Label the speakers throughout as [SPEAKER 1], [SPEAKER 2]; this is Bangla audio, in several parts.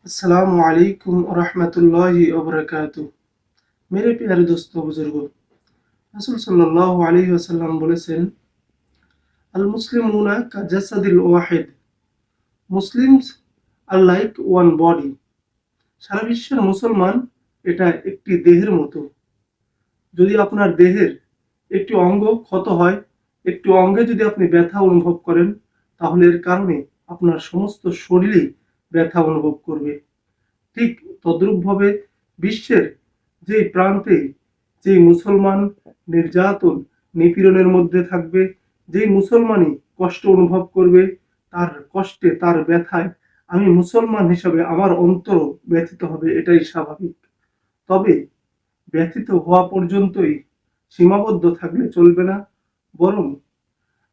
[SPEAKER 1] अस्सलामु अलैकुम रहमतुल्लाहि व बरकातुहू। मेरे प्यारे दोस्तों बुजुर्गों, रसूल सल्लल्लाहु अलैहि वसल्लम বলেছেন, আল মুসলিমুনা কা জাসাদিল ওয়াহিদ, Muslims are like one body. সারা বিশ্বের মুসলমান এটা একটি দেহের মতো। যদি আপনার দেহের একটি অঙ্গ ক্ষত হয়, একটি অঙ্গে যদি আপনি ব্যথা অনুভব করেন, তাহলে এর কারণে আপনার সমস্ত শরীরই ব্যথা অনুভব করবে। ঠিক তদ্রূপভাবে বিশ্বের যেই প্রান্তে যেই মুসলমান নির্যাতন নিপীড়নের মধ্যে থাকবে, যেই মুসলমানই কষ্ট অনুভব করবে, তার কষ্টে তার ব্যথায় আমি মুসলমান হিসাবে আমার অন্তর ব্যথিত হবে, এটাই স্বাভাবিক। তবে ব্যথিত হওয়া পর্যন্তই সীমাবদ্ধ থাকলে চলবে না, বরং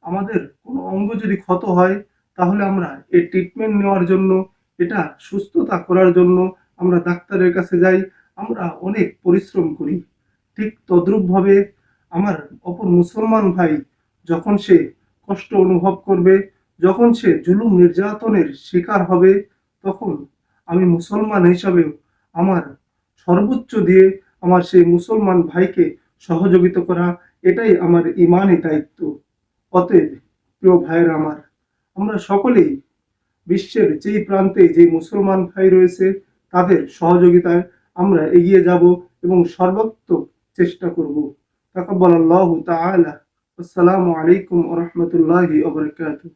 [SPEAKER 1] আমাদের কোনো অঙ্গ যদি ক্ষত হয়, তাহলে আমরা এর ট্রিটমেন্ট নেওয়ার জন্য, এটা সুস্থতা করার জন্য আমরা ডাক্তারের কাছে যাই, আমরা অনেক পরিশ্রম করি। ঠিক তদ্রূপভাবে আমার অপর মুসলমান ভাই যখন সে কষ্ট অনুভব করবে, যখন সে জুলুম নির্যাতনের শিকার হবে, তখন আমি মুসলমান হিসাবেও আমার সর্বোচ্চ দিয়ে আমার সেই মুসলমান ভাইকে সহযোগিতা করা, এটাই আমার ইমানি দায়িত্ব। অতএব প্রিয় ভাইয়েরা আমার, আমরা সকলেই বিশ্বের যেই প্রান্তে যে মুসলমান ভাই রয়েছে, তাদের সহযোগিতায় আমরা এগিয়ে যাব এবং সর্বাত্মক চেষ্টা করব। তাকাব্বালাল্লাহু তাআলা। আসসালামু আলাইকুম ওয়া রাহমাতুল্লাহি ওয়া বারাকাতুহু।